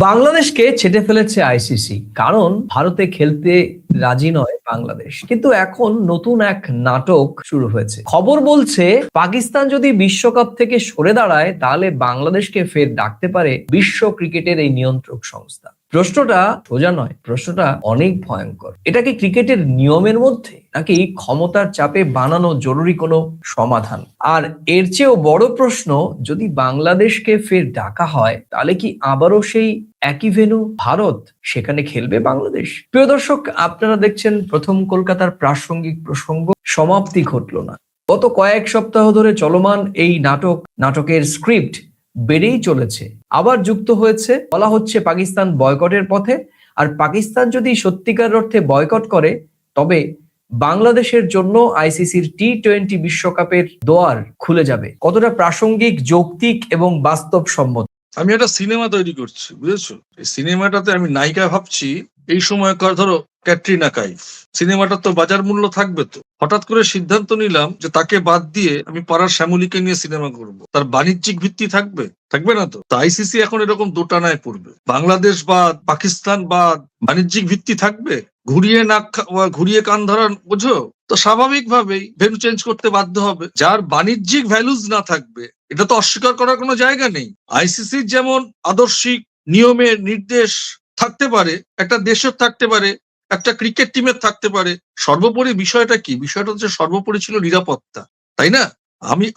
বাংলাদেশকে ছেঁটে ফেলেছে আইসিসি, কারণ ভারতে খেলতে রাজি নয় বাংলাদেশ। কিন্তু এখন নতুন এক নাটক শুরু হয়েছে। খবর বলছে পাকিস্তান যদি বিশ্বকাপ থেকে সরে দাঁড়ায় তাহলে বাংলাদেশকে ফের ডাকতে পারে বিশ্ব ক্রিকেটের এই নিয়ন্ত্রক সংস্থা। প্রশ্নটা সোজা নয়, প্রশ্নটা অনেক ভয়ঙ্কর। এটা কি ক্রিকেটের নিয়মের মধ্যে, নাকি ক্ষমতার চাপে বানানো জরুরি কোনো সমাধান? আর এর চেয়েও বড় প্রশ্ন, যদি বাংলাদেশকে ফের ডাকা হয় তাহলে কি আবারও সেই একই ভেন্যু ভারত, সেখানে খেলবে বাংলাদেশ? প্রিয় দর্শক, আপনারা দেখছেন প্রথম কলকাতার প্রাসঙ্গিক প্রসঙ্গ। সমাপ্তি ঘটলো না। গত কয়েক সপ্তাহ ধরে চলমান এই নাটকের স্ক্রিপ্ট বেড়েই চলেছে। আবার যুক্ত হয়েছে, বলা হচ্ছে পাকিস্তান বয়কটের পথে। আর পাকিস্তান যদি সত্যিকার অর্থে বয়কট করে তবে বাংলাদেশের জন্য আইসিসির টি-20 বিশ্বকাপের দুয়ার খুলে যাবে। কতটা প্রাসঙ্গিক, যৌক্তিক এবং বাস্তবসম্মত? আমি একটা সিনেমা তৈরি করছি, বুঝেছো? এই সিনেমাটাতে আমি নায়িকা ভাবছি এই সময়কার, ধরো ক্যাটরিনা কাইফ। সিনেমাটার তো বাজার মূল্য থাকবে, তো হঠাৎ করে সিদ্ধান্ত নিলাম যে তাকে বাদ দিয়ে আমি পাড়ার শ্যামলীকে নিয়ে সিনেমা করব। তার বাণিজ্যিক ভিত্তি থাকবে? থাকবে না তো। আইসিসি এখন এরকম দোটানায় পড়বে, বাংলাদেশ বাদ পাকিস্তান বাদ, বাণিজ্যিক ভিত্তি থাকবে। ঘুরিয়ে কান ধরার, বোঝো তো? স্বাভাবিকভাবেই ভেন্যু চেঞ্জ করতে বাধ্য হবে। যার বাণিজ্যিক ভ্যালুজ না থাকবে, এটা তো অস্বীকার করার কোনো জায়গা নেই। আইসিসির যেমন আদর্শিক নিয়মের নির্দেশ থাকতে পারে, একটা দেশের থাকতে পারে, একটা ক্রিকেট টিমের থাকতে পারে, সর্বোপরি বিষয়টা কি? বিষয়টা হচ্ছে সর্বোপরি ছিল নিরাপত্তা, তাই না?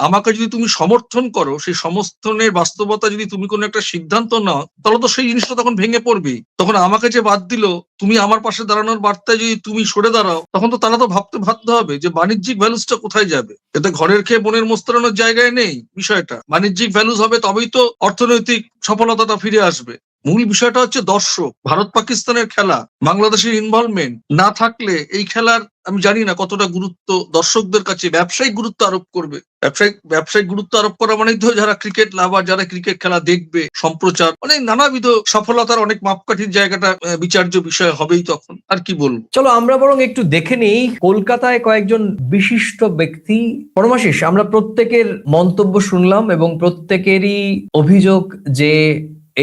আমাকে যদি তুমি সমর্থন করো, সেই সমর্থনের বাস্তবতা যদি তুমি কোনো একটা সিদ্ধান্ত নাও, তাহলে তো সেই জিনিসটা তখন ভেঙে পড়বেই। তখন আমাকে যে বাদ দিল, তুমি আমার পাশে দাঁড়ানোর বার্তায় যদি তুমি সরে দাঁড়াও, তখন তো তারা তো ভাবতে বাধ্য হবে যে বাণিজ্যিক ভ্যালুসটা কোথায় যাবে। এতে ঘরের খেয়ে বোনের মোস্তরানোর জায়গায় নেই বিষয়টা। বাণিজ্যিক ভ্যালুস হবে, তবেই তো অর্থনৈতিক সফলতাটা ফিরে আসবে। মূল বিষয়টা হচ্ছে দর্শক। ভারত পাকিস্তানের খেলা, বাংলাদেশের ইনভলভমেন্ট না থাকলে এই খেলার আমি জানি না কতটা গুরুত্ব দর্শকদের কাছে ব্যবসায়িক গুরুত্ব আরোপ করবে। ব্যবসায়িক গুরুত্ব আরোপ করা মানে তো যারা ক্রিকেট লাভার, যারা ক্রিকেট খেলা দেখবে, সম্প্রচার, অনেক নানাবিধ সফলতার অনেক মাপকাঠির জায়গাটা বিচার্য বিষয় হবেই তখন। আর কি বলবো? চলো আমরা বরং একটু দেখে নেই কলকাতায় কয়েকজন বিশিষ্ট ব্যক্তি। পরমাশিস, আমরা প্রত্যেকের মন্তব্য শুনলাম এবং প্রত্যেকেরই অভিযোগ যে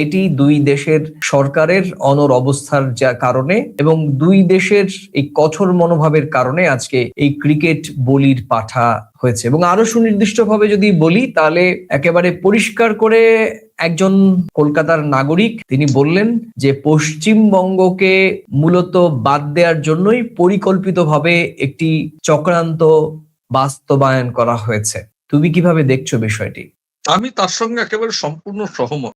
এটি দুই দেশের সরকারের অনড় অবস্থার কারণে এবং দুই দেশের এই কঠোর মনোভাবের কারণে আজকে এই ক্রিকেট বলির পাঠা হয়েছে। এবং আরো সুনির্দিষ্টভাবে যদি বলি, তাহলে একেবারে পরিষ্কার করে একজন কলকাতার নাগরিক তিনি বললেন যে পশ্চিমবঙ্গকে মূলত বাদ দেওয়ার জন্যই পরিকল্পিতভাবে একটি চক্রান্ত বাস্তবায়ন করা হয়েছে। তুমি কিভাবে দেখছো বিষয়টি? আমি তার সঙ্গে একেবারে সম্পূর্ণ সহমত।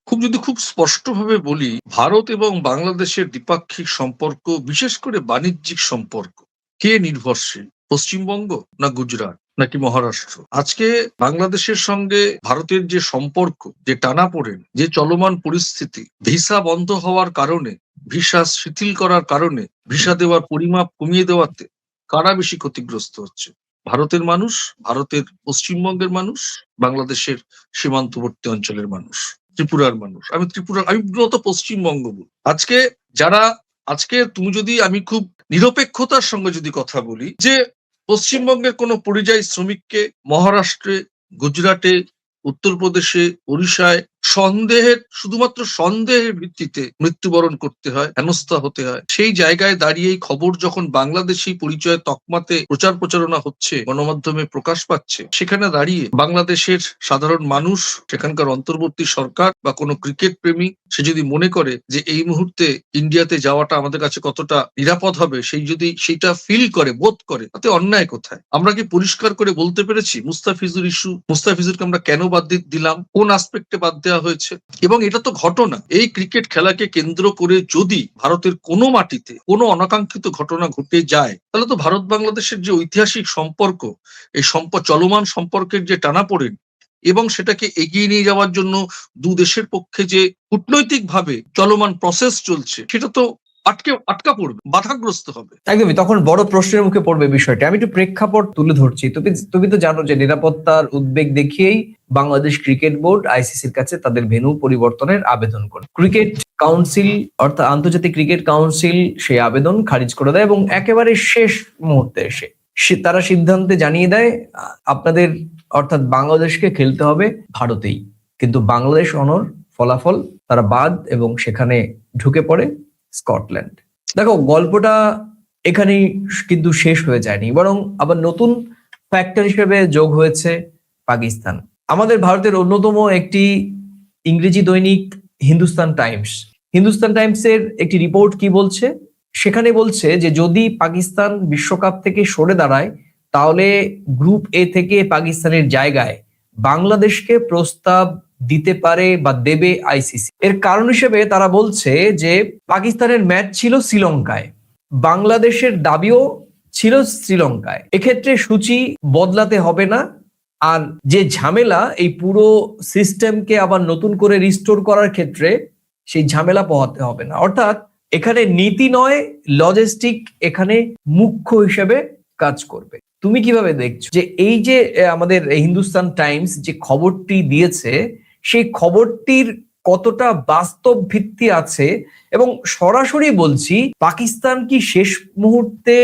খুব স্পষ্টভাবে বলি, ভারত এবং বাংলাদেশের দ্বিপাক্ষিক সম্পর্ক, বিশেষ করে বাণিজ্যিক সম্পর্ক, কে নির্ভরশীল? পশ্চিমবঙ্গ না গুজরাট নাকি মহারাষ্ট্র? আজকে বাংলাদেশের সঙ্গে ভারতের যে সম্পর্ক, যে টানাপোড়েন, যে চলমান পরিস্থিতি, ভিসা বন্ধ হওয়ার কারণে, ভিসা শিথিল করার কারণে, ভিসা দেওয়ার পরিমাপ কমিয়ে দেওয়াতে কারা বেশি ক্ষতিগ্রস্ত হচ্ছে? ভারতের মানুষ, ভারতের পশ্চিমবঙ্গের মানুষ, বাংলাদেশের সীমান্তবর্তী অঞ্চলের মানুষ, ত্রিপুরার মানুষ। আমি মূলত পশ্চিমবঙ্গ বলি। আজকে তুমি যদি, আমি খুব নিরপেক্ষতার সঙ্গে যদি কথা বলি, যে পশ্চিমবঙ্গের কোনো পরিযায়ী শ্রমিককে মহারাষ্ট্রে, গুজরাটে, উত্তরপ্রদেশে, ওড়িশায় শুধুমাত্র সন্দেহের ভিত্তিতে মৃত্যুবরণ করতে হয়, হেনস্থা হতে হয়, সেই জায়গায় দাঁড়িয়ে খবর যখন বাংলাদেশি পরিচয় তকমাতে প্রচার প্রচারণা হচ্ছে, গণমাধ্যমে প্রকাশ পাচ্ছে, সেখানে দাঁড়িয়ে বাংলাদেশের সাধারণ মানুষ, সেখানকার অন্তর্বর্তী সরকার বা কোনো ক্রিকেট প্রেমী, সে যদি মনে করে যে এই মুহূর্তে ইন্ডিয়াতে যাওয়াটা আমাদের কাছে কতটা নিরাপদ হবে, সেইটা ফিল করে, বোধ করে, তাতে অন্যায় কোথায়? আমরা কি পরিষ্কার করে বলতে পেরেছি মুস্তাফিজুরকে আমরা কেন বাদ দিলাম, কোন আসপেক্টে বাদ দেওয়া হয়েছে? এবং এটা তো ঘটনা। এই ক্রিকেট খেলাকে কেন্দ্র করে যদি ভারতের কোনো মাটিতে কোনো অনাকাঙ্ক্ষিত ঘটনা ঘটে যায়, তাহলে তো ভারত বাংলাদেশের যে ঐতিহাসিক সম্পর্ক, এই চলমান সম্পর্কের যে টানাপোড়েন এবং সেটাকে এগিয়ে নিয়ে যাওয়ার জন্য দু দেশের পক্ষে যে কূটনৈতিকভাবে চলমান প্রসেস চলছে, সেটা তো আটকা পড়বে, বাধাগ্রস্ত হবে। একদমই, তখন বড় প্রশ্নের মুখে পড়বে বিষয়টা। আমি একটু প্রেক্ষাপট তুলে ধরছি। তুমি তো জানো যে নিরাপত্তার উদ্বেগ দেখিয়েই বাংলাদেশ ক্রিকেট বোর্ড আইসিসির কাছে তাদের ভেন্যু পরিবর্তনের আবেদন করে। ক্রিকেট কাউন্সিল, অর্থাৎ আন্তর্জাতিক ক্রিকেট কাউন্সিল, সেই আবেদন খারিজ করে দেয় এবং একেবারে শেষ মুহূর্তে এসে তারা সিদ্ধান্তে জানিয়ে দেয় আপনাদের, অর্থাৎ বাংলাদেশকে খেলতে হবে ভারতেই। কিন্তু বাংলাদেশ অনড়, ফলাফল তারা বাদ এবং সেখানে ঢুকে পড়ে স্কটল্যান্ড। দেখো, গল্পটা এখানেই কিন্তু শেষ হয়ে যায়নি, বরং আবার নতুন ফ্যাক্টর হিসেবে যোগ হয়েছে পাকিস্তান। আমাদের ভারতের অন্যতম একটি ইংরেজি দৈনিক হিন্দুস্তান টাইমসের একটি রিপোর্ট কি বলছে, সেখানে বলছে যে যদি পাকিস্তান বিশ্বকাপ থেকে সরে দাঁড়ায় তাহলে গ্রুপ এ থেকে পাকিস্তানের জায়গায় বাংলাদেশকে প্রস্তাব দিতে পারে বা দেবে আইসিসি। এর কারণ হিসেবে তারা বলছে যে পাকিস্তানের ম্যাচ ছিল শ্রীলঙ্কায়, বাংলাদেশের দাবিও ছিল শ্রীলঙ্কায়, এক্ষেত্রে সূচি বদলাতে হবে না, আর যে ঝামেলা এই পুরো সিস্টেমকে আবার নতুন করে রিস্টোর করার ক্ষেত্রে সেই ঝামেলা পোহাতে হবে না। অর্থাৎ এখানে নীতি নয়, লজিস্টিক এখানে মুখ্য হিসেবে কাজ করবে। তুমি কিভাবে দেখছো যে এই যে আমাদের হিন্দুস্তান টাইমস যে খবরটি দিয়েছে, সেই খবরটির কতটা বাস্তব ভিত্তি আছে? এবং সরাসরি বলছি, পাকিস্তান কি শেষ মুহূর্তে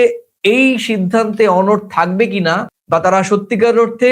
এই সিদ্ধান্তে অনড় থাকবে কিনা, বা তারা সত্যিকার অর্থে,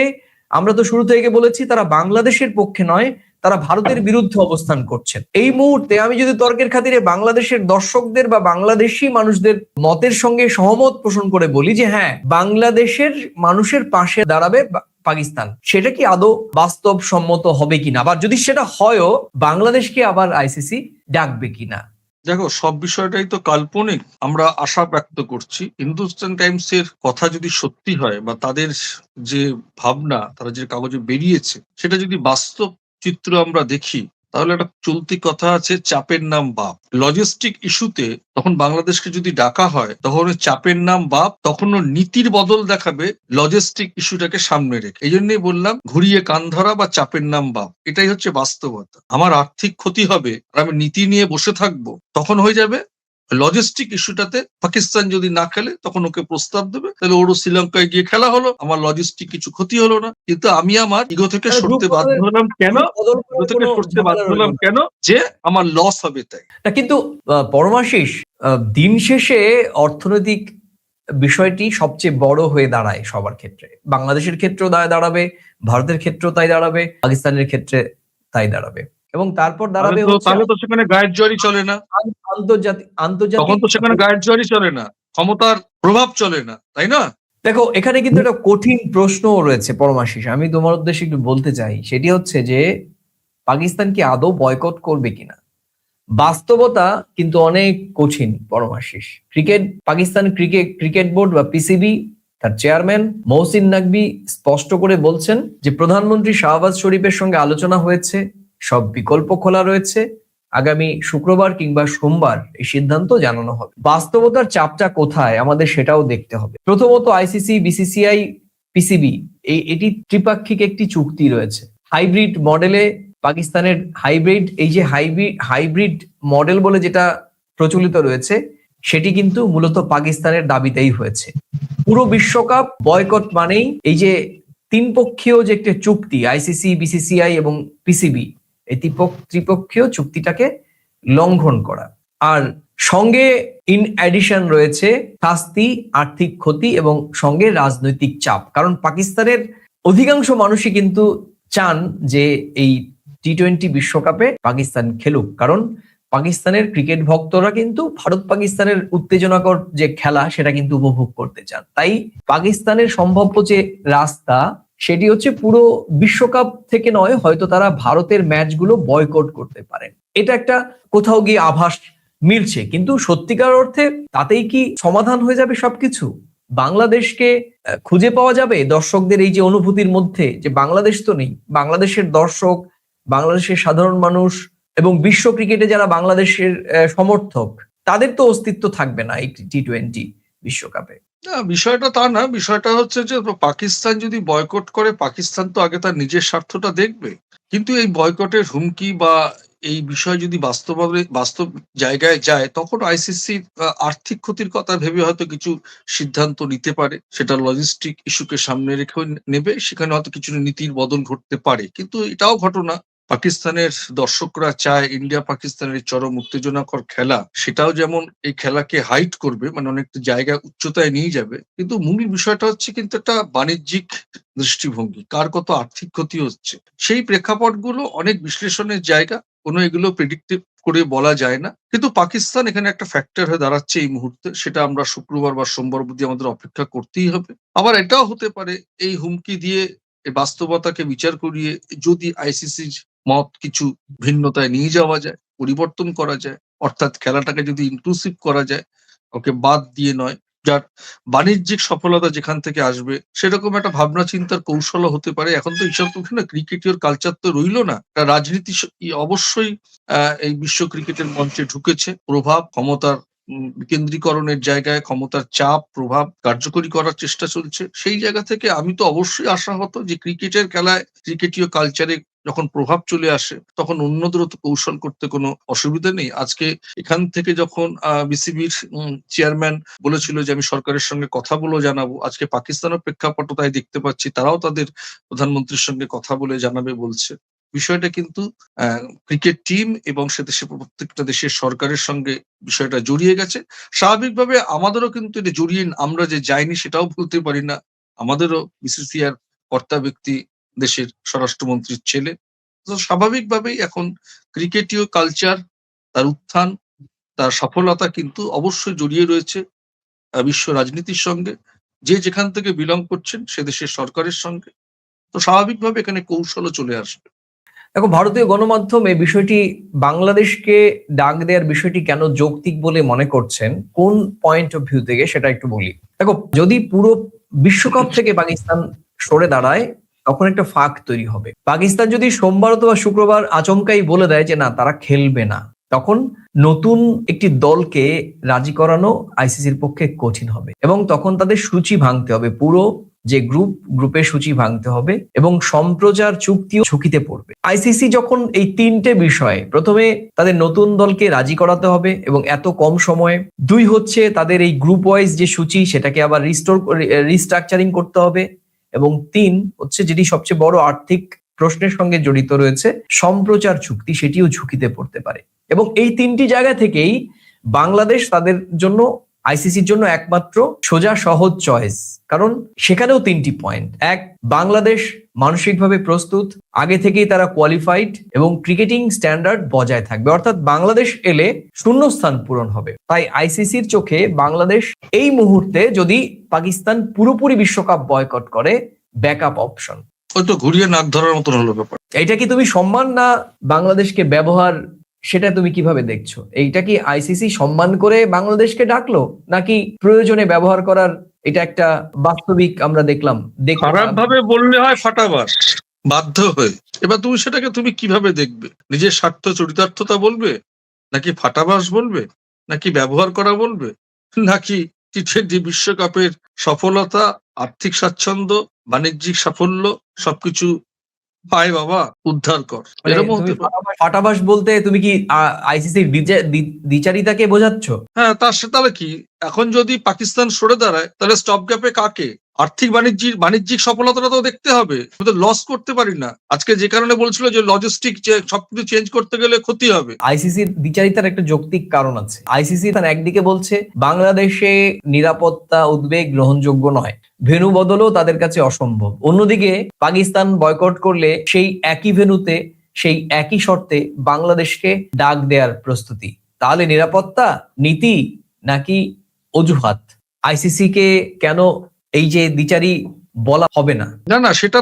আমরা তো শুরু থেকে বলেছি তারা বাংলাদেশের পক্ষে নয়, তারা ভারতের বিরুদ্ধে অবস্থান করছেন। এই মুহূর্তে আমি যদি তর্কের খাতিরে বাংলাদেশের দর্শকদের বা বাংলাদেশি মানুষদের মতের সঙ্গে সহমত পোষণ করে বলি যে হ্যাঁ, বাংলাদেশের মানুষের পাশে দাঁড়াবে পাকিস্তান, সেটা কি আদৌ বাস্তবসম্মত হবে কিনা, বা যদি সেটা হয়ও বাংলাদেশকে আবার আইসিসি ডাকবে কিনা? দেখো, সব বিষয়টাই তো কাল্পনিক। আমরা আশা ব্যক্ত করছি হিন্দুস্তান টাইমস এর কথা যদি সত্যি হয়, বা তাদের যে ভাবনা তারা যে কাগজে বেরিয়েছে সেটা যদি বাস্তব চিত্র আমরা দেখি, তাহলে একটা চলতি কথা আছে, চাপের নাম বাপ। লজিস্টিক ইস্যুতে তখন বাংলাদেশকে যদি ডাকা হয়, তখন ওই চাপের নাম বাপ, তখন ও নীতির বদল দেখাবে লজিস্টিক ইস্যুটাকে সামনে রেখে। এই জন্যই বললাম, ঘুরিয়ে কান ধরা বা চাপের নাম বাপ, এটাই হচ্ছে বাস্তবতা। আমার আর্থিক ক্ষতি হবে আর আমি নীতি নিয়ে বসে থাকবো, তখন হয়ে যাবে লজিস্টিক ইস্যুটাতে পাকিস্তান যদি না খেলে তখন ওকে প্রস্তাব দেবে, তাহলে ওরও শ্রীলঙ্কায় গিয়ে খেলা হলো, আমার লজিস্টিক কিছু ক্ষতি হলো না। কিন্তু আমি আমার ইগো থেকে সরতে বাধ্য হলাম কেন? ইগো থেকে সরতে বাধ্য হলাম কেন? যে আমার লস হবে তাই। না, কিন্তু পরমাশিস, দিন শেষে অর্থনৈতিক বিষয়টি সবচেয়ে বড় হয়ে দাঁড়ায় সবার ক্ষেত্রে। বাংলাদেশের ক্ষেত্রেও দাঁড়াবে, ভারতের ক্ষেত্রেও তাই দাঁড়াবে, পাকিস্তানের ক্ষেত্রে তাই দাঁড়াবে, এবং তারপর দাঁড়াবে হচ্ছে তাহলে তো সেখানে গায়ের জোয়ারি চলে না, আন্তর্জাতিক তখন তো সেখানে গায়ের জোয়ারি চলে না, ক্ষমতার প্রভাব চলে না, তাই না? দেখো, এখানে কিন্তু একটা কঠিন প্রশ্ন রয়েছে পরমাশিস, আমি তোমার উদ্দেশ্যে একটু বলতে চাই। সেটি হচ্ছে যে পাকিস্তান কি আদৌ বয়কট করবে কিনা। বাস্তবতা কিন্তু অনেক কঠিন পরমাশিস। পাকিস্তান ক্রিকেট বোর্ড বা পিসিবি, তার চেয়ারম্যান মহসিন নাকভি স্পষ্ট করে বলছেন যে প্রধানমন্ত্রী শাহবাজ শরীফের সঙ্গে আলোচনা হয়েছে, সব বিকল্প খোলা রয়েছে, আগামী শুক্রবার কিংবা সোমবার এই সিদ্ধান্ত জানানো হবে। বাস্তবতার চাপটা কোথায় আমাদের সেটাও দেখতে হবে। প্রথমত আইসিসি, বিসিসিআই, পিসিবি, এটি ত্রিপাক্ষিক একটি চুক্তি রয়েছে হাইব্রিড মডেলে। পাকিস্তানের হাইব্রিড মডেল বলে যেটা প্রচলিত রয়েছে, সেটি কিন্তু মূলত পাকিস্তানের দাবিতেই হয়েছে। পুরো বিশ্বকাপ বয়কট মানেই এই যে তিন পক্ষীয় যে একটা চুক্তি, আইসিসি, বিসিসিআই এবং পিসিবি, এই ত্রিপক্ষীয় চুক্তিটাকে লঙ্ঘন করা। আর সঙ্গে ইন অ্যাডিশন রয়েছে শাস্তি, আর্থিক ক্ষতি এবং সঙ্গে রাজনৈতিক চাপ। কারণ পাকিস্তানের অধিকাংশ মানুষই কিন্তু চান যে এই টি-20 বিশ্বকাপে পাকিস্তান খেলুক, কারণ পাকিস্তানের ক্রিকেট ভক্তরা কিন্তু ভারত পাকিস্তানের উত্তেজনাকর যে খেলা সেটা কিন্তু উপভোগ করতে চান। তাই পাকিস্তানের সম্ভাব্য যে রাস্তা, সেটি হচ্ছে পুরো বিশ্বকাপ থেকে নয়, হয়তো তারা ভারতের ম্যাচগুলো বয়কট করতে পারেন। এটা একটা কোথাও গিয়ে আভাস মিলছে, কিন্তু সত্যিকার অর্থে তাতেই কি সমাধান হয়ে যাবে সবকিছু? বাংলাদেশকে খুঁজে পাওয়া যাবে দর্শকদের এই যে অনুভূতির মধ্যে, যে বাংলাদেশ তো নেই, বাংলাদেশের দর্শক, বাংলাদেশের সাধারণ মানুষ এবং বিশ্ব ক্রিকেটে যারা বাংলাদেশের সমর্থক, তাদের তো অস্তিত্ব থাকবে না এই টি-20 বিশ্বকাপে। না, বিষয়টা তা না। বিষয়টা হচ্ছে যে পাকিস্তান যদি বয়কট করে, পাকিস্তান তো আগে তার নিজের স্বার্থটা দেখবে। কিন্তু এই বয়কটের হুমকি বা এই বিষয় যদি বাস্তব জায়গায় যায়, তখন আইসিসি আর্থিক ক্ষতির কথা ভেবে হয়তো কিছু সিদ্ধান্ত নিতে পারে। সেটা লজিস্টিক ইস্যুকে সামনে রেখেও নেবে, সেখানে হয়তো কিছু নীতির বদল ঘটতে পারে। কিন্তু এটাও ঘটনা, পাকিস্তানের দর্শকরা চায় ইন্ডিয়া পাকিস্তানের এই চরম উত্তেজনাকর খেলা, সেটাও যেমন এই খেলাকে হাইট করবে, মানে অনেকটা জায়গায় উচ্চতায় নিয়ে যাবে। কিন্তু মূল বিষয়টা হচ্ছে কিন্তু একটা বাণিজ্যিক দৃষ্টিভঙ্গি, কার কত আর্থিক ক্ষতি হচ্ছে, সেই প্রেক্ষাপটগুলো অনেক বিশ্লেষণের জায়গা। কোনো এগুলো প্রেডিক্টিভ করে বলা যায় না। কিন্তু পাকিস্তান এখানে একটা ফ্যাক্টর হয়ে দাঁড়াচ্ছে এই মুহূর্তে, সেটা আমরা শুক্রবার বা সোমবার অবধি আমাদের অপেক্ষা করতেই হবে। আবার এটাও হতে পারে এই হুমকি দিয়ে এই বাস্তবতাকে বিচার করিয়ে যদি আইসিসির মত কিছু ভিন্নতায় নিয়ে যাওয়া যায়, পরিবর্তন করা যায়, অর্থাৎ খেলাটাকে যদি ইনক্লুসিভ করা যায়, ওকে বাদ দিয়ে নয়, যার বাণিজ্যিক সফলতা যেখান থেকে আসবে সেরকম একটা ভাবনা চিন্তার কৌশলও হতে পারে। এখন তো এইসব না, ক্রিকেটীয় কালচার তো রইলো না, একটা রাজনীতি অবশ্যই এই বিশ্ব ক্রিকেটের মঞ্চে ঢুকেছে। প্রভাব, ক্ষমতার বিকেন্দ্রীকরণের জায়গায় ক্ষমতার চাপ, প্রভাব কার্যকরী করার চেষ্টা চলছে। সেই জায়গা থেকে আমি তো অবশ্যই আশাহত যে ক্রিকেটের খেলায়, ক্রিকেটীয় কালচারে যখন প্রভাব চলে আসে তখন অন্যদেরও তো কৌশল করতে কোনো অসুবিধা নেই। আজকে এখান থেকে যখন বিসিবির চেয়ারম্যান বলেছিল যে আমি সরকারের সঙ্গে কথা বলেও জানাবো, আজকে পাকিস্তানের প্রেক্ষাপটও তাই দেখতে পাচ্ছি, তারাও তাদের প্রধানমন্ত্রীর সঙ্গে কথা বলে জানাবে বলছে। বিষয়টা কিন্তু ক্রিকেট টিম এবং সে দেশের প্রত্যেকটা দেশের সরকারের সঙ্গে বিষয়টা জড়িয়ে গেছে। স্বাভাবিকভাবে আমাদেরও কিন্তু এটা জড়িয়ে আমরা যে যাইনি সেটাও বলতে পারি না। আমাদেরও বিসিসিআইর কর্তা ব্যক্তি দেশের স্বরাষ্ট্রমন্ত্রীর ছেলে। তো স্বাভাবিকভাবেই এখন ক্রিকেটীয় কালচার, তার উত্থান, তার সফলতা কিন্তু অবশ্যই জড়িয়ে রয়েছে বিশ্ব রাজনীতির সঙ্গে। যে যেখান থেকে বিলং করছেন সে দেশের সরকারের সঙ্গে। তো স্বাভাবিকভাবে এখানে কৌশলও চলে আসবে। দেখো, ভারতীয় গণমাধ্যম এই বিষয়টি, বাংলাদেশকে ডাক দেওয়ার বিষয়টি কেন যৌক্তিক বলে মনে করছেন, কোন পয়েন্ট অফ ভিউ থেকে, সেটা একটু বলি। দেখো, যদি পুরো বিশ্বকাপ থেকে পাকিস্তান সরে দাঁড়ায় তখন একটা ফাঁক তৈরি হবে। পাকিস্তান যদি সোমবার অথবা শুক্রবার আচমকাই বলে দেয় যে না, তারা খেলবে না, তখন নতুন একটি দলকে রাজি করানো আইসিসির পক্ষে কঠিন হবে এবং তখন তাদের সূচি ভাঙতে হবে। পুরো যে গ্রুপের সূচি ভাঙতে হবে এবং সম্প্রচার চুক্তিও ঝুঁকিতে পড়বে। আইসিসি যখন এই তিনটে বিষয়ে, প্রথমে তাদের নতুন দলকে রাজি করাতে হবে এবং এত কম সময়ে, দুই হচ্ছে তাদের এই গ্রুপ ওয়াইজ যে সূচি সেটাকে আবার রিস্ট্রাকচারিং করতে হবে, এবং তিন হচ্ছে যেটি সবচেয়ে বড় আর্থিক প্রশ্নের সঙ্গে জড়িত রয়েছে, সম্প্রচার চুক্তি, সেটিও ঝুঁকিতে পড়তে পারে। এবং এই তিনটি জায়গা থেকেই বাংলাদেশ তাদের জন্য, আইসিসির জন্য একমাত্র সোজা সহজ চয়েস। কারণ সেখানেও তিনটি পয়েন্ট: এক, বাংলাদেশ মানসিকভাবে প্রস্তুত, আগে থেকেই তারা কোয়ালিফাইড এবং ক্রিকেটিং স্ট্যান্ডার্ড বজায় থাকবে, অর্থাৎ বাংলাদেশ এলে শূন্যস্থান পূরণ হবে। তাই আইসিসির চোখে বাংলাদেশ এই মুহূর্তে যদি পাকিস্তান পুরোপুরি বিশ্বকাপ বয়কট করে, ব্যাকআপ অপশন। ওই তো ঘুরিয়ে নাক ধরার মতন হলো ব্যাপার। এটা কি তুমি সম্মান না বাংলাদেশকে ব্যবহার, সেটা তুমি কিভাবে দেখছো? এইটা কি আইসিসি সম্মান করে বাংলাদেশকে ডাকলো, নাকি প্রয়োজনে ব্যবহার করার এটা একটা বাস্তবিক আমরা দেখলাম? খারাপ ভাবে বললে হয় ফাটাবাস, বাধ্য হয়ে। এবার তুমি সেটাকে তুমি কিভাবে দেখবে? নিজের স্বার্থ চরিতার্থতা বলবে, নাকি ফাটাবাস বলবে, নাকি ব্যবহার করা বলবে, নাকি টি-20 বিশ্বকাপের সফলতা, আর্থিক স্বাচ্ছন্দ্য, বাণিজ্যিক সাফল্য সবকিছু পায় বাবা, উদ্ধার কর, মানে এরকম তুমি হতে পারে। ফাটাবাস বলতে তুমি কি আইসিসির দ্বিচারিতাকে বোঝাচ্ছ? হ্যাঁ, তাহলে কি, এখন যদি পাকিস্তান সরে দাঁড়ায় তাহলে স্টপ গ্যাপে কাকে? আর্থিক বাণিজ্যিক সফলতাটা তো দেখতে হবে, তো লস করতে পারি না। আজকে যে কারণে বলছিল যে লজিস্টিক সবকিছু চেঞ্জ করতে গেলে ক্ষতি হবে। আইসিসির দ্বিচারিতার একটা যৌক্তিক কারণ আছে। আইসিসি একদিকে বলছে বাংলাদেশে নিরাপত্তা উদ্বেগ গ্রহণযোগ্য নয়, ভেন্যু বদলও তাদের কাছে অসম্ভব। অন্যদিকে পাকিস্তান বয়কট করলে সেই একই ভেন্যুতে, সেই একই শর্তে বাংলাদেশকে ডাক দেওয়ার প্রস্তুতি। তাহলে নিরাপত্তা, নীতি নাকি অজুহাত? আইসিসি কে কেন এই যে দ্বিচারি বলা হবে না? না, সেটা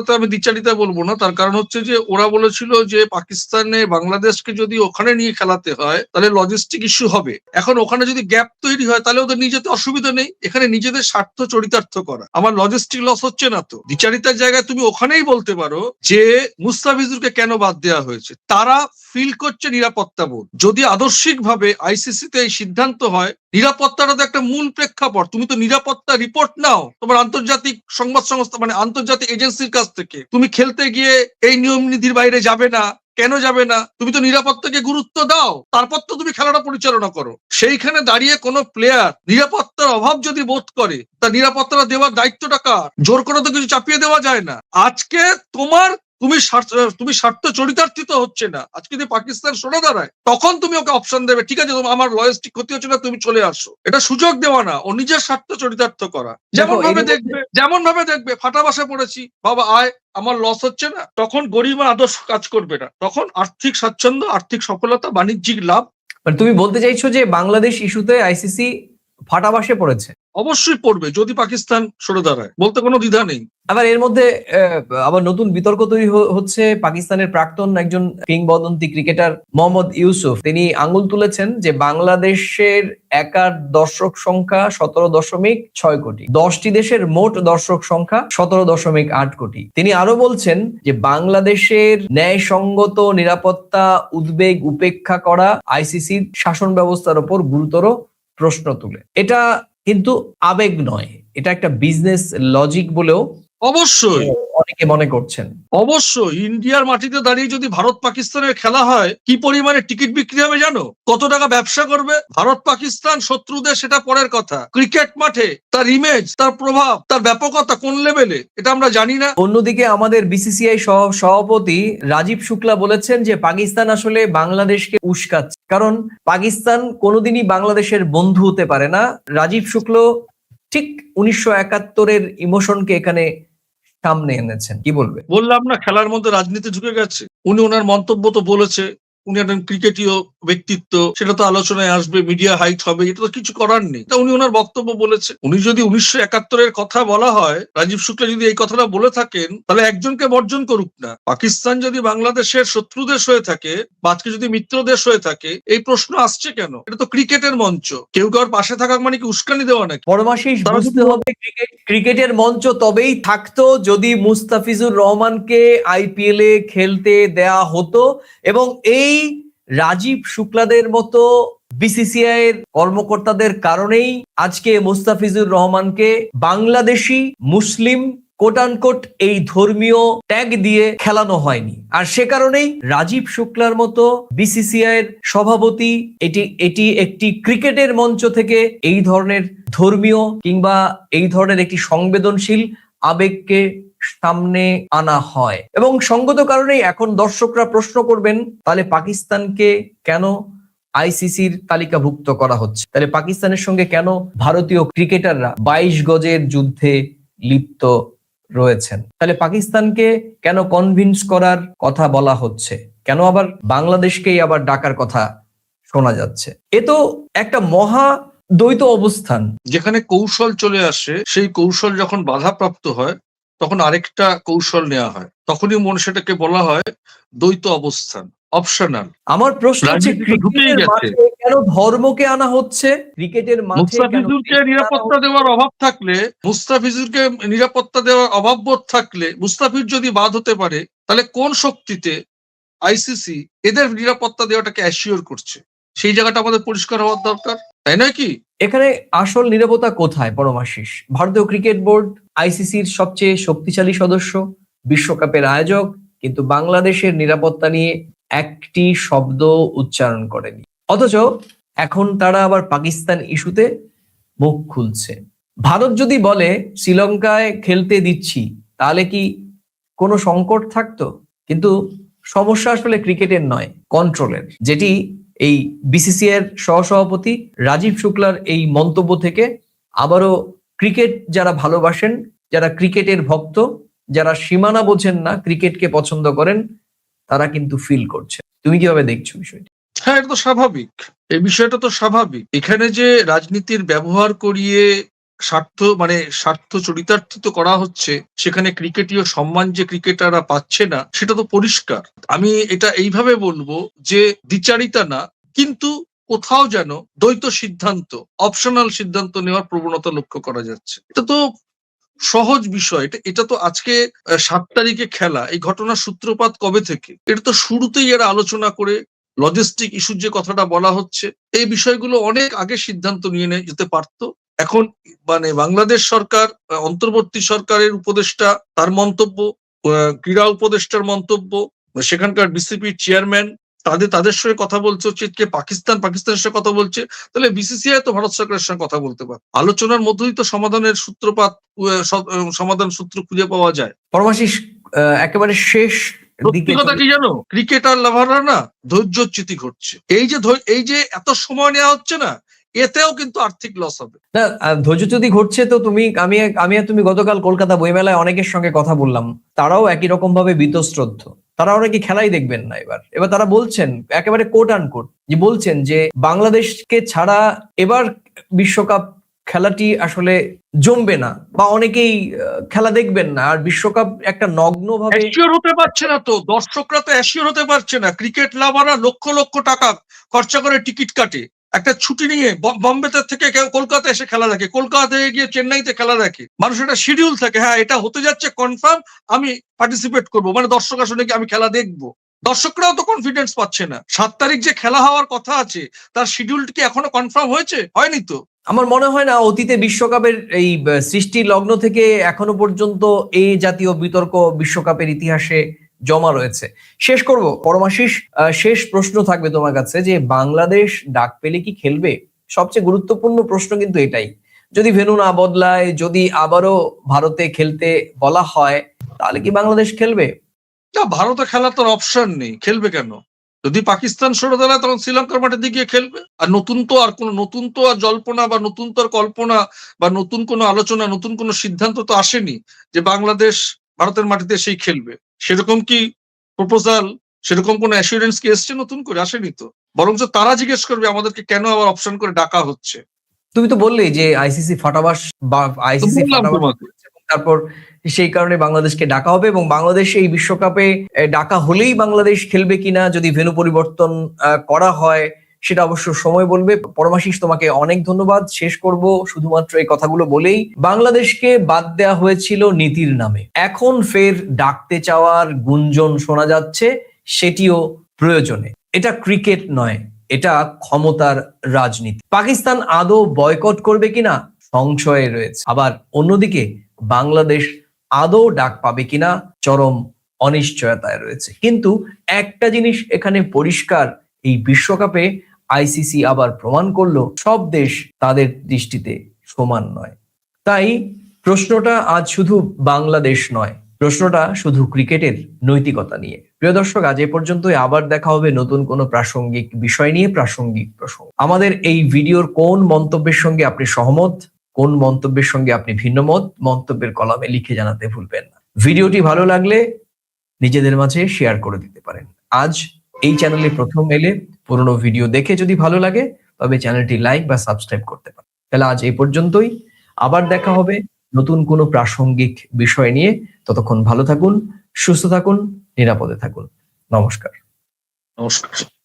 তো আমি দ্বিচারিতা বলবো না। তার কারণ হচ্ছে যে ওরা বলেছিল যে পাকিস্তানে বাংলাদেশকে যদি ওখানে নিয়ে খেলাতে হয় তাহলে লজিস্টিক ইস্যু হবে। এখন ওখানে যদি গ্যাপ তৈরি হয় তাহলে ওদের নিজেদের অসুবিধা নেই, এখানে নিজেদের স্বার্থ চরিতার্থ করা। আমার লজিস্টিক লস হচ্ছে না তো। দ্বিচারিতার জায়গায় তুমি ওখানেই বলতে পারো যে মুস্তাফিজুরকে কেন বাদ দেওয়া হয়েছে, তারা ফিল করছে নিরাপত্তা বোধ। যদি আদর্শিকভাবে আইসিসিতে এই সিদ্ধান্ত হয়, নিরাপত্তাটা তো একটা মূল প্রেক্ষাপট। তুমি তো নিরাপত্তা রিপোর্ট নাও তোমার আন্তর্জাতিক সংবাদ সংস্থা, মানে আন্তর্জাতিক এজেন্সির কাছ থেকে। তুমি খেলতে গিয়ে এই নিয়ম নীতির বাইরে যাবে না, কেন যাবে না? তুমি তো নিরাপত্তাকে গুরুত্ব দাও, তারপর তো তুমি খেলাটা পরিচালনা করো। সেইখানে দাঁড়িয়ে কোনো প্লেয়ার নিরাপত্তার অভাব যদি বোধ করে, তার নিরাপত্তাটা দেওয়ার দায়িত্বটা কার? জোর করে তো কিছু চাপিয়ে দেওয়া যায় না। আজকে তোমার তুমি স্বার্থ চরিতার্থিত হচ্ছে না, আজকে যদি পাকিস্তান সরে দাঁড়ায় তখন তুমি ওকে অপশন দেবে, ঠিক আছে আমার লজিস্টিক ক্ষতি হচ্ছে না, তুমি চলে আসো। এটা সুযোগ দেওয়া না, ও নিজের স্বার্থ চরিতার্থ করা। দেখো যেমন ভাবে দেখবে ফাটা বাসা পড়েছি, বাবা আয়, আমার লস হচ্ছে না, তখন গরিব আর আদর্শ কাজ করবে না, তখন আর্থিক স্বাচ্ছন্দ্য, আর্থিক সফলতা, বাণিজ্যিক লাভ। মানে তুমি বলতে চাইছো যে বাংলাদেশ ইস্যুতে আইসিসি ফাটাবাসে পড়েছে? অবশ্যই পড়বে যদি পাকিস্তান সরে দাঁড়ায়, বলতে কোনো দ্বিধা নেই। আবার এর মধ্যে আবার নতুন বিতর্ক তৈরি হচ্ছে। পাকিস্তানের প্রাক্তন একজন কিংবদন্তি ক্রিকেটার মোহাম্মদ ইউসুফ, তিনি আঙুল তুলেছেন যে বাংলাদেশের একার দর্শক সংখ্যা 17.6 কোটি, 10টি দেশের মোট দর্শক সংখ্যা 17.8 কোটি। তিনি আরো বলছেন যে বাংলাদেশের ন্যায়সঙ্গত নিরাপত্তা উদ্বেগ উপেক্ষা করা আইসিসির শাসন ব্যবস্থার উপর গুরুতর প্রশ্ন তুলে। এটা কিন্তু আবেগ নয়, এটা একটা বিজনেস লজিক বলেও অবশ্যই অনেকে মনে করছেন। অবশ্যই ইন্ডিয়ার মাটিতে দাঁড়িয়ে যদি ভারত পাকিস্তানের খেলা হয়, কি পরিমাণে টিকিট বিক্রি হবে জানো? কত টাকা ব্যবসা করবে? ভারত পাকিস্তান শত্রুদের সেটা পরের কথা, ক্রিকেট মাঠে তার ইমেজ, তার প্রভাব, তার ব্যাপকতা কোন লেভেলে এটা আমরা জানি না। অন্যদিকে আমাদের বিসিসিআই সভাপতি রাজীব শুক্লা বলেছেন যে পাকিস্তান আসলে বাংলাদেশকে উস্কাচ্ছে, কারণ পাকিস্তান কোনোদিনই বাংলাদেশের বন্ধু হতে পারে না। রাজীব শুক্ল ঠিক 1971-এর ইমোশনকে এখানে সামনে এনেছেন। কি বলবে? বললাম না খেলার মধ্যে রাজনীতি ঢুকে গেছে। উনি ওনার মন্তব্য তো বলেছে, উনি একজন ক্রিকেটীয় ব্যক্তিত্ব, সেটা তো আলোচনায় আসবে, মিডিয়া হাইট হবে, এটা তো কিছু করার নেই। তা উনি ওনার বক্তব্য বলেছে। উনি যদি 1971-এর কথা বলা হয়, রাজীব শুক্লা যদি এই কথাটা বলে থাকেন, তাহলে একজনকে বর্জন করুক না। পাকিস্তান যদি বাংলাদেশের শত্রু দেশ হয়ে থাকে বা আজকে যদি মিত্র দেশ হয়ে থাকে, এই প্রশ্ন আসছে কেন? এটা তো ক্রিকেটের মঞ্চ, কেউ কারোর পাশে থাকা মানে কি উস্কানি দেওয়া নাকি? পরমাশিস বুঝতে হবে ক্রিকেটের মঞ্চ তবেই থাকতো যদি মুস্তাফিজুর রহমানকে আইপিএল এ খেলতে দেয়া হতো, এবং এই রাজীব শুক্লাদের মতো বিসিসিআই এর কর্মকর্তাদের কারণেই আজকে মুস্তাফিজুর রহমানকে বাংলাদেশি মুসলিম কোট আনকোট এই ধর্মীয় ট্যাগ দিয়ে খেলানো হয়নি। আর সে কারণেই রাজীব শুক্লার মতো বিসিসিআই এর সভাপতি এটি একটি ক্রিকেটের মঞ্চ থেকে এই ধরনের ধর্মীয় কিংবা এই ধরনের একটি সংবেদনশীল আবেগকে সামনে আনা হয়। এবং সঙ্গত কারণেই এখন দর্শকরা প্রশ্ন করবেন, তাহলে পাকিস্তানকে কেন আইসিসির তালিকাভুক্ত করা হচ্ছে? তাহলে পাকিস্তানের সঙ্গে কেন ভারতীয় ক্রিকেটাররা 22 গজের যুদ্ধে লিপ্ত রয়েছেন? তাহলে পাকিস্তানকে কেন কনভিন্স করার কথা বলা হচ্ছে? কেন আবার বাংলাদেশকেই আবার ডাকার কথা শোনা যাচ্ছে? এ তো একটা মহা দ্বৈত অবস্থান। যেখানে কৌশল চলে আসে, সেই কৌশল যখন বাধাপ্রাপ্ত হয় তখন আরেকটা কৌশল নেওয়া হয়, তখনই সেটাকে বলা হয় দ্বৈত অবস্থান, অপশনাল। আমার প্রশ্ন হচ্ছে, ঢুকেই ক্রিকেটের গেছে। মাঠে কেন ধর্মকে আনা হচ্ছে? ক্রিকেটের মাঠে কেন মুস্তাফিজুরকে নিরাপত্তা দেওয়ার অভাব থাকলে, মুস্তাফিজুরকে নিরাপত্তা দেওয়ার অভাববোধ থাকলে, মুস্তাফিজ যদি বাদ হতে পারে, তাহলে কোন শক্তিতে আইসিসি এদের নিরাপত্তা দেওয়াটাকে অ্যাসিওর করছে? সেই জায়গাটা আমাদের পরিষ্কার হওয়ার দরকার, তাই নয় কি? এখানে আসল নিরাপত্তা কোথায় পরমাশিস? ভারতীয় ক্রিকেট বোর্ড আইসিসির সবচেয়ে শক্তিশালী সদস্য, বিশ্বকাপের আয়োজক, কিন্তু বাংলাদেশের নিরাপত্তা নিয়ে একটি শব্দ উচ্চারণ করেনি। অথচ এখন তারা আবার পাকিস্তান ইস্যুতে মুখ খুলছে। ভারত যদি বলে শ্রীলঙ্কায় খেলতে দিচ্ছি, তাহলে কি কোনো সংকট থাকতো? কিন্তু সমস্যা আসলে ক্রিকেটের নয়, কন্ট্রোলের, যেটি এই বিসিসিআই এর সহসভাপতি রাজীব শুক্লার এই মন্তব্য থেকে আবারও ক্রিকেট যারা ভালোবাসেন, যারা ক্রিকেটের ভক্ত, যারা সীমানা বোঝেন না, ক্রিকেটকে পছন্দ করেন, তারা কিন্তু ফিল করছে। তুমি কিভাবে দেখছো বিষয়টি? হ্যাঁ, এটা তো স্বাভাবিক, এই বিষয়টা তো স্বাভাবিক। এখানে যে রাজনীতির ব্যবহার করিয়ে স্বার্থ চরিতার্থিত করা হচ্ছে, সেখানে ক্রিকেটীয় সম্মান যে ক্রিকেটাররা পাচ্ছে না, সেটা তো পরিষ্কার। আমি এটা এইভাবে বলবো যে দ্বিচারিতা না, কিন্তু কোথাও যেন দ্বৈত সিদ্ধান্ত, অপশনাল সিদ্ধান্ত নেওয়ার প্রবণতা লক্ষ্য করা যাচ্ছে। এটা তো সহজ বিষয়, এটা তো আজকে 7 তারিখে খেলা, এই ঘটনার সূত্রপাত কবে থেকে? এটা তো শুরুতেই এরা আলোচনা করে লজিস্টিক ইস্যুর যে কথাটা বলা হচ্ছে, এই বিষয়গুলো অনেক আগে সিদ্ধান্ত নিয়ে যেতে পারতো। এখন বাংলাদেশ সরকার, অন্তর্বর্তী সরকারের উপদেষ্টা, তার মন্তব্য, ক্রীড়া উপদেষ্টার মন্তব্য, সেখানকার বিসিবির চেয়ারম্যান, তাদের সঙ্গে কথা বলছে হচ্ছে কে? পাকিস্তানের সঙ্গে কথা বলছে। তাহলে বিসিসিআই তো ভারত সরকারের সঙ্গে কথা বলতে পারে। আলোচনার মধ্যেই তো সমাধানের সূত্র খুঁজে পাওয়া যায়। পরমাশিস, একেবারে শেষ সত্যি দিকে কথা কি জানো, ক্রিকেটার লাভাররা না ধৈর্যচ্যুতি ঘটছে। এই যে এত সময় নেওয়া হচ্ছে না, এতেও কিন্তু আর্থিক লস হবে। না, ধৈর্যচ্যুতি ঘটছে তো আমি আর তুমি গতকাল কলকাতা বইমেলায় অনেকের সঙ্গে কথা বললাম, তারাও একই রকম ভাবে বীতশ্রদ্ধ। তারা অনেকে খেলাই দেখবেন না এবার তারা বলছেন একেবারে কোট আন কোট যে বলছেন যে বাংলাদেশকে ছাড়া এবার বিশ্বকাপ খেলাটি আসলে জমবে না, বা অনেকেই খেলা দেখবেন না, আর বিশ্বকাপ একটা নগ্ন ভাবে অ্যাসিওর হতে পারছে না তো, দর্শকরা তো অ্যাসিওর হতে পারছে না। ক্রিকেট লাভাররা লক্ষ লক্ষ টাকা খরচা করে টিকিট কাটে, একটা ছুটি নিয়ে বম্বেতে থেকে কেউ কলকাতা এসে খেলা দেখে, কলকাতা থেকে গিয়ে চেন্নাইতে খেলা দেখে। মানুষ একটা শিডিউল থাকে, হ্যাঁ এটা হতে যাচ্ছে কনফার্ম, আমি পার্টিসিপেট করবো, মানে দর্শক আসলে কি আমি খেলা দেখবো। দর্শকরাও তো কনফিডেন্স পাচ্ছে না। 7 তারিখ যে খেলা হওয়ার কথা আছে, তার শিডিউলটি কি এখনো কনফার্ম হয়েছে? হয়নি তো। আমার মনে হয় না অতীতে বিশ্বকাপের এই সৃষ্টি লগ্ন থেকে এখনো পর্যন্ত এই জাতীয় বিতর্ক বিশ্বকাপের ইতিহাসে জমা রয়েছে। শেষ করব পরমাশিস, শেষ প্রশ্ন থাকবে তোমার কাছে যে বাংলাদেশ ডাক পেলে কি খেলবে? সবচেয়ে গুরুত্বপূর্ণ প্রশ্ন কিন্তু এটাই। যদি ভেন্যু না বদলায়, যদি আবারও ভারতে খেলতে বলা হয়, তাহলে কি বাংলাদেশ খেলবে? না, ভারতে খেলার তো অপশন নেই, খেলবে কেন? যদি পাকিস্তান সরে দাঁড়ায় তখন শ্রীলঙ্কার মাঠে দিয়ে গিয়ে খেলবে। আর নতুন তো আর জল্পনা বা নতুন তো আর কল্পনা বা নতুন কোনো আলোচনা, নতুন কোনো সিদ্ধান্ত তো আসেনি যে বাংলাদেশ ভারতের মাটিতে সেই খেলবে। সেরকম কি প্রপোজাল, সেরকম কোনো অ্যাসিউরেন্স কি এসছে নতুন করে? আসেনি তো। বরঞ্চ তারা জিজ্ঞেস করবে আমাদেরকে কেন আবার অপশন করে ডাকা হচ্ছে। তুমি তো বললেই যে আইসিসি ফাটাবাস বা তো আইসিসি বললাম ফাটাবাস তোমাকে। করেছে, এবং তারপর সেই কারণে বাংলাদেশকে ডাকা হবে, এবং বাংলাদেশ এই বিশ্বকাপে ডাকা হলেই বাংলাদেশ খেলবে কিনা, যদি ভেন্যু পরিবর্তন করা হয়, সেটা অবশ্য সময় বলবে। পরমাশিস, তোমাকে অনেক ধন্যবাদ। শেষ করব শুধুমাত্র এই কথাগুলো বলেই, বাংলাদেশকে বাদ দেওয়া হয়েছিল নীতির নামে, এখন ফের ডাকতে চাওয়ার গুঞ্জন শোনা যাচ্ছে, সেটিও প্রয়োজনে। এটা ক্রিকেট নয়, এটা ক্ষমতার রাজনীতি। পাকিস্তান আদৌ বয়কট করবে কিনা সংশয়ে রয়েছে, আবার অন্যদিকে বাংলাদেশ আদৌ ডাক পাবে কিনা চরম অনিশ্চয়তায় রয়েছে। কিন্তু একটা জিনিস এখানে পরিষ্কার, এই বিশ্বকাপে আইসিসি আবার প্রমাণ করলো সব দেশ তাদের দৃষ্টিতে সমান নয়। তাই প্রশ্নটা আজ শুধু বাংলাদেশ নয়, প্রশ্নটা শুধু ক্রিকেটের নৈতিকতা নিয়ে। প্রিয় দর্শক, আজ এ পর্যন্তই। আবার দেখা হবে নতুন কোনো প্রাসঙ্গিক বিষয় নিয়ে, প্রাসঙ্গিক প্রসঙ্গ। আমাদের এই ভিডিওর কোন মন্তব্যের সঙ্গে আপনি সহমত, কোন মন্তব্যের সঙ্গে আপনি ভিন্নমত, মন্তব্যের কলামে লিখে জানাতে ভুলবেন না। ভিডিওটি ভালো লাগলে নিজেদের মাঝে শেয়ার করে দিতে পারেন। আজ এই চ্যানেলে প্রথম এলে পুরনো ভিডিও দেখে যদি ভালো লাগে, তবে চ্যানেলটি লাইক বা সাবস্ক্রাইব করতে পারেন। তাহলে আজ এই পর্যন্তই। আবার দেখা হবে নতুন কোনো প্রাসঙ্গিক বিষয় নিয়ে। ততক্ষণ ভালো থাকুন, সুস্থ থাকুন, নিরাপদে থাকুন। নমস্কার। নমস্কার।